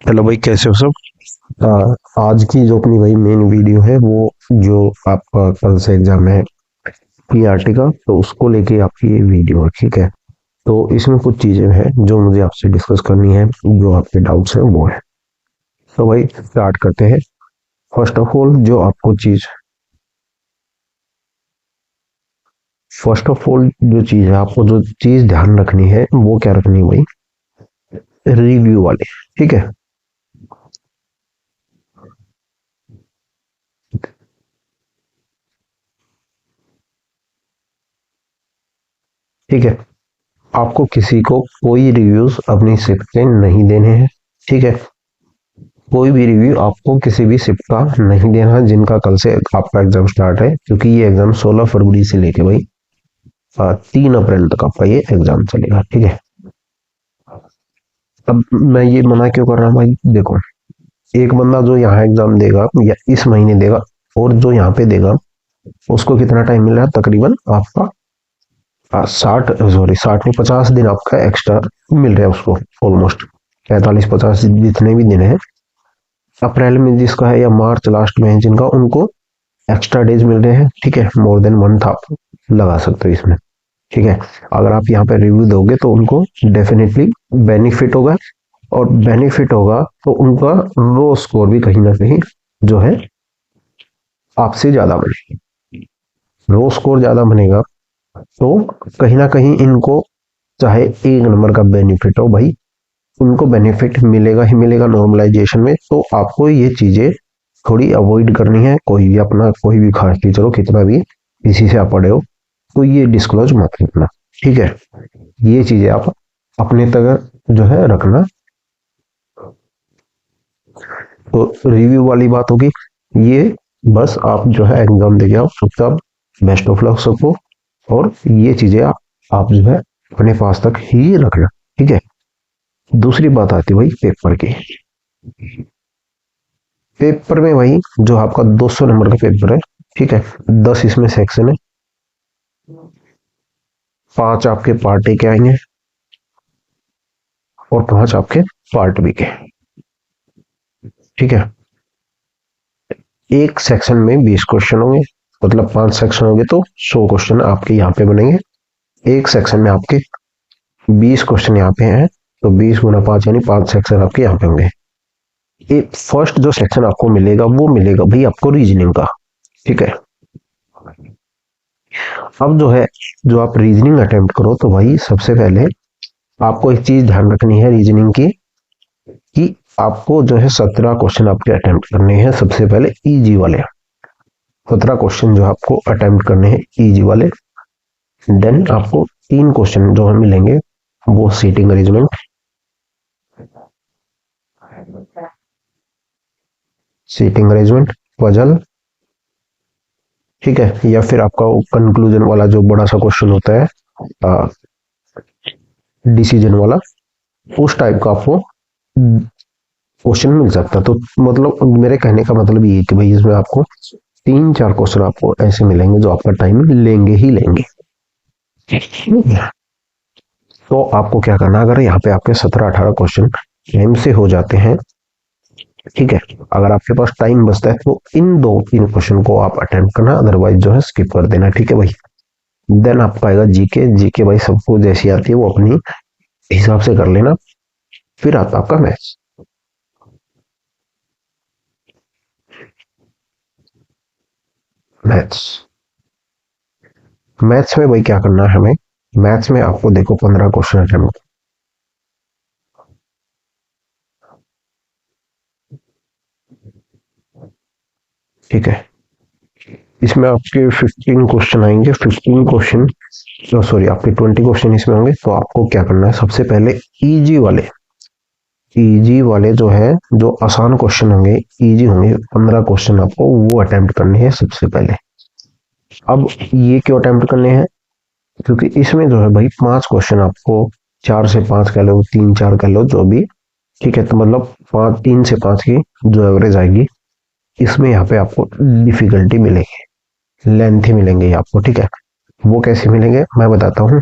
Hello भाई, कैसे हो सब। आज की जो अपनी भाई मेन वीडियो है वो जो आपका कल से एग्जाम है पीआरटी का, तो उसको लेके आपकी ये वीडियो है, ठीक है। तो इसमें कुछ चीजें हैं जो मुझे आपसे डिस्कस करनी है, जो आपके डाउट्स हैं वो है। तो भाई स्टार्ट करते हैं। फर्स्ट ऑफ ऑल जो आपको चीज फर्स्ट ऑफ ऑल जो चीज है, आपको जो चीज ध्यान रखनी है वो क्या रखनी है भाई, रिव्यू वाले, ठीक है। ठीक है, आपको किसी को कोई रिव्यूज अपनी शिफ्ट के नहीं देने हैं, ठीक है। कोई भी रिव्यू आपको किसी भी शिफ्ट का नहीं देना है जिनका कल से आपका एग्जाम स्टार्ट है, क्योंकि ये एग्जाम 16 फरवरी से लेके भाई 3 अप्रैल तक आपका ये एग्जाम चलेगा, ठीक है। अब मैं ये मना क्यों कर रहा हूँ भाई, देखो, एक बंदा जो यहाँ एग्जाम देगा या इस महीने देगा और जो यहाँ पे देगा, उसको कितना टाइम मिल रहा है, तकरीबन आपका 60 नहीं 50 दिन आपका एक्स्ट्रा मिल रहा है उसको, ऑलमोस्ट 45-50 जितने भी दिन है अप्रैल में जिसका है या मार्च लास्ट में है जिनका, उनको एक्स्ट्रा डेज मिल रहे हैं, ठीक है। मोर देन मंथ आप लगा सकते हो इसमें, ठीक है। अगर आप यहाँ पे रिव्यू दोगे तो उनको डेफिनेटली बेनिफिट होगा, और बेनिफिट होगा तो उनका रो स्कोर भी कहीं ना कहीं जो है आपसे ज्यादा बनेगा। रो स्कोर ज्यादा बनेगा तो कहीं ना कहीं इनको चाहे 1 नंबर का बेनिफिट हो भाई, उनको बेनिफिट मिलेगा ही मिलेगा नॉर्मलाइजेशन में। तो आपको ये चीजें थोड़ी अवॉइड करनी है। कोई भी अपना कोई भी खास टीचर हो, कितना भी किसी से आप पढ़े हो, तो ये डिस्क्लोज मत करना, ठीक है। ये चीजें आप अपने तक जो है रखना। तो रिव्यू वाली बात होगी ये। बस आप जो है एग्जाम देके आओ चुपचाप, बेस्ट ऑफ लक सबको। और ये चीजें आप जो है अपने पास तक ही रखना, ठीक है। दूसरी बात आती है भाई पेपर की। पेपर में भाई जो आपका 200 नंबर का पेपर है, ठीक है, 10 इसमें सेक्शन है, 5 आपके पार्ट ए के आएंगे और 5 आपके पार्ट बी के, ठीक है। एक सेक्शन में 20 क्वेश्चन होंगे, मतलब 5 सेक्शन होंगे तो 100 क्वेश्चन आपके यहाँ पे बनेंगे। एक सेक्शन में आपके 20 क्वेश्चन यहाँ पे हैं, तो 20 × 5 यानी 5 सेक्शन आपके यहाँ पे होंगे। एक फर्स्ट जो सेक्शन आपको मिलेगा वो मिलेगा भाई आपको रीजनिंग का, ठीक है। अब जो है, जो आप रीजनिंग अटेम्प्ट करो तो भाई सबसे पहले आपको एक चीज ध्यान रखनी है रीजनिंग की, कि आपको जो है 17 क्वेश्चन आपके अटेम्प्ट करने हैं सबसे पहले, इजी वाले। 17 क्वेश्चन जो आपको अटेम्प्ट करने हैं इजी वाले। देन आपको 3 क्वेश्चन जो हमें मिलेंगे वो सीटिंग अरेंजमेंट, पजल, ठीक है। या फिर आपका कंक्लूजन वाला जो बड़ा सा क्वेश्चन होता है, डिसीजन वाला, उस टाइप का आपको क्वेश्चन मिल सकता है। तो मतलब मेरे कहने का मतलब ये है कि भाई इसमें आपको 3-4 क्वेश्चन आपको ऐसे मिलेंगे जो आपका टाइम लेंगे ही लेंगे। तो आपको क्या करना, अगर यहाँ पे आपके 17-18 क्वेश्चन टाइम से हो जाते हैं, ठीक है, अगर आपके पास टाइम बचता है तो इन 2-3 क्वेश्चन को आप अटेम्प्ट करना, अदरवाइज जो है स्किप कर देना, ठीक है भाई। देन आपका आएगा जीके। जीके भाई सबको जैसी आती है वो अपनी हिसाब से कर लेना। फिर आता आपका मैथ्स। मैथ्स मैथ्स में भाई क्या करना है हमें, मैथ्स में आपको देखो 15 क्वेश्चन अटेम्प्ट, ठीक है। इसमें आपके 15 क्वेश्चन आएंगे, 15 क्वेश्चन, सॉरी आपके 20 क्वेश्चन इसमें होंगे। तो आपको क्या करना है, सबसे पहले इजी वाले जो है, जो आसान क्वेश्चन होंगे, इजी होंगे, 15 क्वेश्चन आपको वो अटेम्प्ट करने हैं सबसे पहले। अब ये क्यों अटेम्प्ट करने हैं, क्योंकि इसमें जो है भाई 5 क्वेश्चन आपको, 4 से 5 कह लो, 3-4 कह लो, जो भी, ठीक है। तो मतलब 3 से 5 की जो एवरेज आएगी, इसमें यहाँ पे आपको डिफिकल्टी मिलेगी, लेंथी मिलेंगे आपको, ठीक है। वो कैसे मिलेंगे मैं बताता हूँ।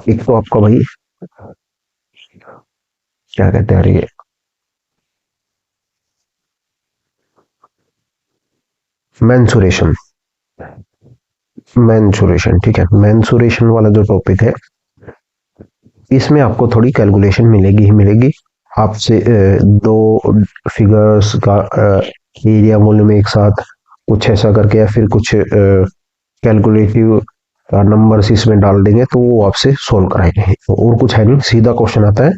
एक तो आपका भाई क्या कहते हैं ये, मैंसुरेशन। मैंसुरेशन, ठीक है, मैंसुरेशन वाला जो टॉपिक है, इसमें आपको थोड़ी कैलकुलेशन मिलेगी ही मिलेगी। आपसे दो फिगर्स का एरिया वॉल्यूम एक साथ कुछ ऐसा करके, या फिर कुछ कैलकुलेटिव नंबर्स इसमें डाल देंगे तो वो आपसे सोल्व कराएंगे, और कुछ है नहीं, सीधा क्वेश्चन आता है।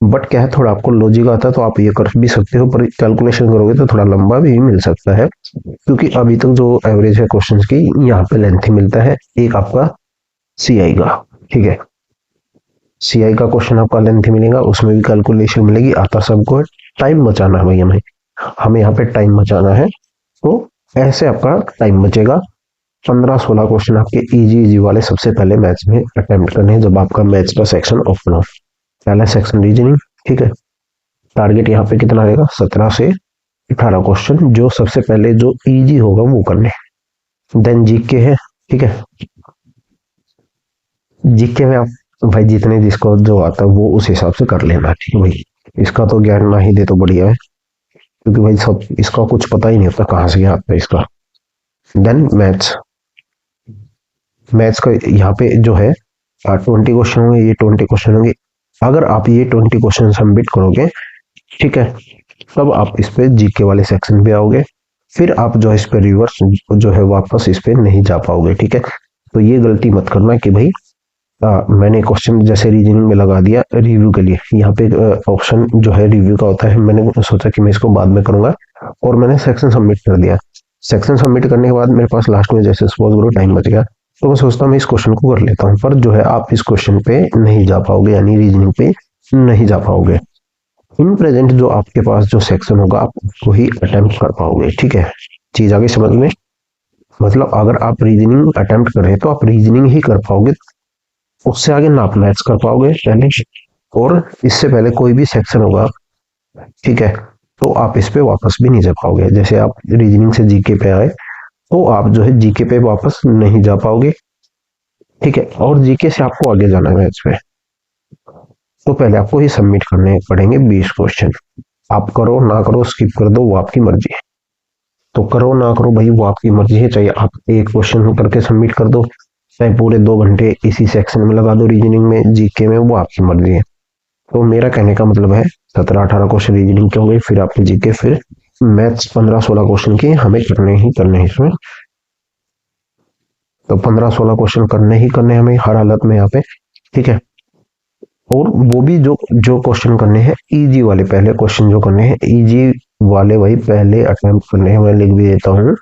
बट क्या है, थोड़ा आपको लॉजिक आता है तो आप ये कर भी सकते हो, पर कैलकुलेशन करोगे तो थोड़ा लंबा भी मिल सकता है, क्योंकि अभी तक जो एवरेज है क्वेश्चंस की, यहाँ पे लेंथ ही मिलता है एक आपका सीआई का, ठीक है। सीआई का क्वेश्चन आपका लेंथ ही मिलेगा, उसमें भी कैलकुलेशन मिलेगी, आता सबको है। टाइम बचाना है भाई हमें, हमें यहाँ पे टाइम बचाना है, तो ऐसे आपका टाइम बचेगा। 15-16 क्वेश्चन आपके इजी इजी वाले सबसे पहले मैथ्स में अटेम्प्ट करने हैं, जब आपका मैथ्स का सेक्शन ओपन हो। पहला सेक्शन रीजनिंग, ठीक है। टारगेट यहाँ पे कितना रहेगा, 17 से 18 क्वेश्चन, जो सबसे पहले जो इजी होगा वो करने। देन जीके है, ठीक है। जीके में आप भाई जितने जिसको जो आता है वो उस हिसाब से कर लेना, ठीक है भाई। इसका तो ज्ञान ना ही दे तो बढ़िया है, क्योंकि भाई सब इसका कुछ पता ही नहीं होता कहाँ से आता है इसका। देन मैथ्स, मैथ्स का यहाँ पे जो है 20 क्वेश्चन होंगे, ये 20 क्वेश्चन होंगे। अगर आप ये 20 क्वेश्चन सबमिट करोगे, ठीक है, तब आप इस पे जीके वाले सेक्शन पे आओगे। फिर आप जो है इस पे रिवर्स जो है वापस इस पे नहीं जा पाओगे, ठीक है। तो ये गलती मत करना कि भाई मैंने क्वेश्चन जैसे रीजनिंग में लगा दिया रिव्यू के लिए, यहाँ पे ऑप्शन जो है रिव्यू का होता है, मैंने सोचा कि मैं इसको बाद में करूंगा, और मैंने सेक्शन सबमिट कर दिया। सेक्शन सबमिट करने के बाद मेरे पास लास्ट में जैसे सपोज करो टाइम बच गया, तो मैं सोचता हूँ मैं इस क्वेश्चन को कर लेता हूँ, पर जो है आप इस क्वेश्चन पे नहीं जा पाओगे, यानी रीजनिंग पे नहीं जा पाओगे। इन प्रेजेंट जो आपके पास जो सेक्शन होगा आप उसको ही अटेम्प्ट कर पाओगे, ठीक है। चीज आगे समझ में, मतलब अगर आप रीजनिंग अटेम्प्ट कर रहे हैं तो आप रीजनिंग ही कर पाओगे, उससे आगे ना आप मैथ्स कर पाओगे पहले, और इससे पहले कोई भी सेक्शन होगा, ठीक है, तो आप इस पे वापस भी नहीं जा पाओगे। जैसे आप रीजनिंग से जीके पे आए, तो आप जो है जीके पे वापस नहीं जा पाओगे, ठीक है। और जीके से आपको आगे जाना है मैथ्स पे, तो पहले आपको ही सबमिट करने पड़ेंगे 20 क्वेश्चन। आप करो ना करो, स्किप कर दो, वो आपकी मर्जी है। तो करो ना करो भाई वो आपकी मर्जी है, चाहे आप एक क्वेश्चन करके सबमिट कर दो, चाहे पूरे 2 घंटे इसी सेक्शन में लगा दो रीजनिंग में जीके में, वो आपकी मर्जी है। तो मेरा कहने का मतलब है 17-18 क्वेश्चन रीजनिंग के हो गए, फिर आपके जीके, फिर मैथ्स 15-16 क्वेश्चन के हमें करने ही करने हैं इसमें। तो 15-16 क्वेश्चन करने ही करने हमें हर हालत में यहाँ पे, ठीक है। और वो भी जो जो क्वेश्चन करने हैं इजी वाले, पहले क्वेश्चन जो करने हैं इजी वाले वही पहले अटेम्प्ट करने हैं, मैं लिख भी देता हूँ,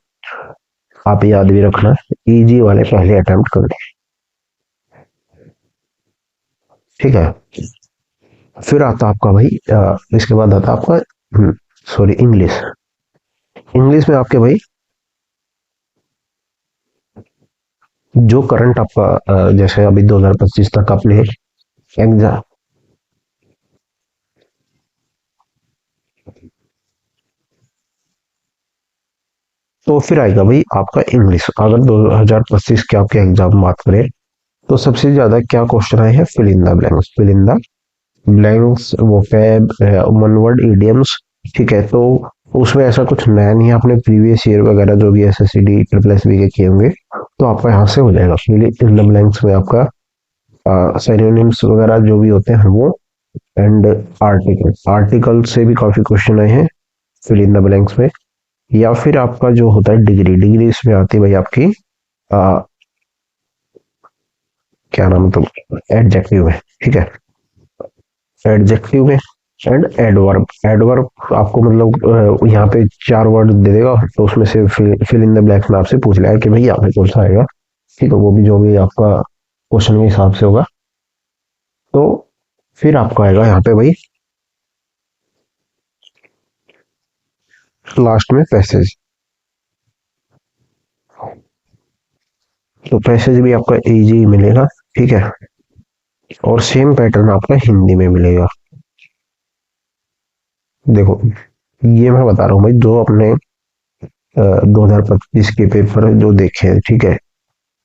आप याद भी रखना, इजी वाले पहले अटेम्प्ट करने हैं, ठीक है। फिर आता आपका भाई इसके बाद आता आपका सॉरी इंग्लिश। इंग्लिश में आपके भाई जो करंट आपका जैसे अभी 2025 तक आपने एग्जाम, तो फिर आएगा भाई आपका इंग्लिश। अगर 2025 के आपके एग्जाम बात करें, तो सबसे ज्यादा क्या क्वेश्चन आए हैं, fill in the blanks, fill in the blanks, vocab, one word idioms, ठीक है। तो उसमें ऐसा कुछ नया नहीं है, आपने प्रीवियस ईयर वगैरह जो भी एसएससीडी ट्रिपल एसबी के किए होंगे, तो आपका यहाँ से हो जाएगा। फिल इन द ब्लैंक्स में आपका सिनोनिम्स वगैरह जो भी होते हैं वो, एंड आर्टिकल, आर्टिकल से भी काफी क्वेश्चन आए हैं फिल इन द ब्लैंक्स में। या फिर आपका जो होता है डिग्री, डिग्री इसमें आती है भाई आपकी आ, क्या नाम, तो एडजेक्टिव में, ठीक है, एडजेक्टिव में, एंड एडवर्ब। एडवर्ब आपको मतलब यहाँ पे 4 वर्ड दे देगा, तो उसमें से फिल इन द ब्लैंक्स में आपसे पूछ लेगा कि भाई यहाँ पे कौन सा आएगा, ठीक है। वो भी जो भी आपका क्वेश्चन के हिसाब से होगा। तो फिर आपका आएगा यहाँ पे भाई लास्ट में पैसेज। तो पैसेज भी आपका इजी मिलेगा, ठीक है। और सेम पैटर्न आपका हिंदी में मिलेगा। देखो ये मैं बता रहा हूँ भाई, जो अपने 2025 के पेपर जो देखे हैं, ठीक है,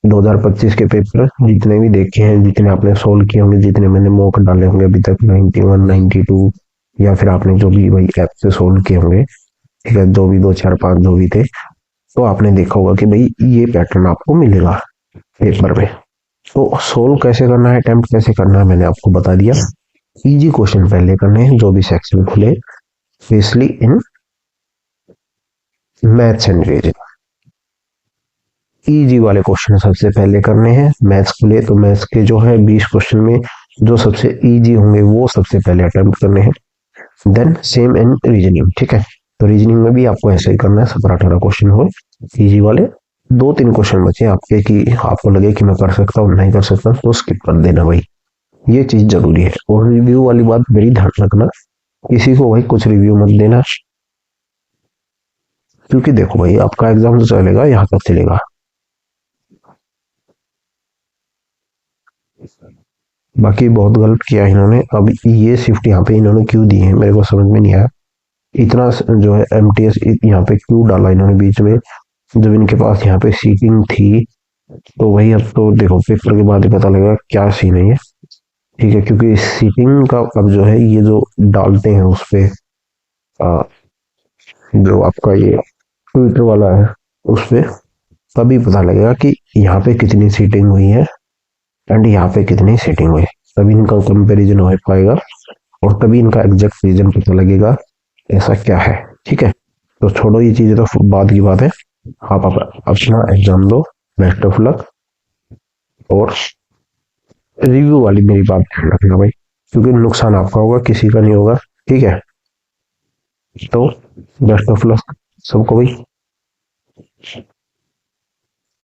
2025 के पेपर जितने भी देखे हैं, जितने आपने सोल्व किए होंगे, जितने मैंने मॉक डाले होंगे अभी तक, 91, 92, या फिर आपने जो भी भाई ऐप से सोल्व किए होंगे, ठीक है, जो भी 2 4 5 जो भी थे, तो आपने देखा होगा कि भाई ये पैटर्न आपको मिलेगा पेपर में। तो सोल्व कैसे करना है, अटेम्प्ट कैसे करना है, मैंने आपको बता दिया। इजी क्वेश्चन पहले करने हैं जो भी सेक्शन खुले, specially in maths and reasoning. Easy वाले क्वेश्चन सबसे पहले करने हैं। मैथ्स खुले तो मैथ्स के जो है 20 क्वेश्चन में जो सबसे इजी होंगे वो सबसे पहले अटेम्प्ट करने हैं। देन सेम इन रीजनिंग, ठीक है। तो रीजनिंग में भी आपको ऐसा ही करना है, 17 18 क्वेश्चन हो इजी वाले। 2 3 क्वेश्चन बचे आपके कि आपको लगे कि मैं कर सकता हूँ नहीं कर सकता, तो स्किप कर देना भाई, ये चीज जरूरी है। और रिव्यू वाली बात मेरी ध्यान रखना, किसी को भाई कुछ रिव्यू मत देना, क्योंकि देखो भाई आपका एग्जाम तो चलेगा यहाँ तक चलेगा। बाकी बहुत गलत किया इन्होंने। अब ये शिफ्ट यहाँ पे इन्होंने क्यों दी है मेरे को समझ में नहीं आया। इतना जो है एमटीएस यहाँ पे क्यों डाला इन्होंने बीच में, जब इनके पास यहाँ पे सीटिंग थी। तो वही अब तो देखो पेपर के बाद ही पता लगेगा क्या सीन है ये, ठीक है। क्योंकि सीटिंग का अब जो है ये जो डालते हैं उस पे जो आपका ये ट्विटर वाला है उस पे, तभी पता लगेगा कि यहाँ पे कितनी सीटिंग हुई है एंड यहाँ पे कितनी सीटिंग हुई है। तभी इनका कंपैरिजन हो पाएगा और तभी इनका एग्जैक्ट रीजन पता लगेगा ऐसा क्या है, ठीक है। तो छोड़ो ये चीजें तो बाद की बात है। आप अपना एग्जाम दो, बेस्ट ऑफ लक। और रिव्यू वाली मेरी बात ध्यान रखना भाई, क्योंकि नुकसान आपका होगा किसी का नहीं होगा, ठीक है। तो बेस्ट ऑफ लक सबको भाई।